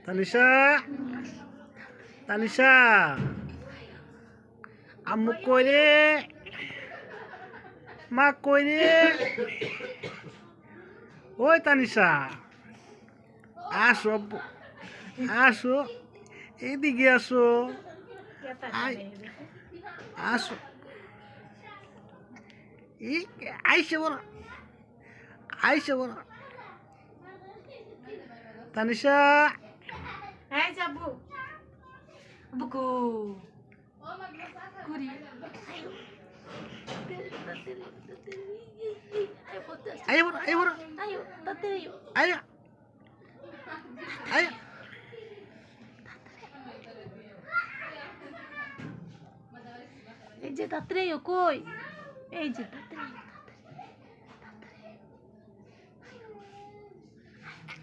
তানিশা, তানিশা, আম্মু কই রে? মা কই রে? ওই তানিশা, আসো আব্বু, আসো, এদিকে আসো, আসো, আইসে বলো, আইসে বলো, তানিশা, এই যাবো বুকু কুড়ি আইয়া বলো, আইয়া বলো, ayo তাড়াতাড়ি আইয়া, আইয়া, এই যে তাড়াতাড়ি কই এই যে তাড়াতাড়ি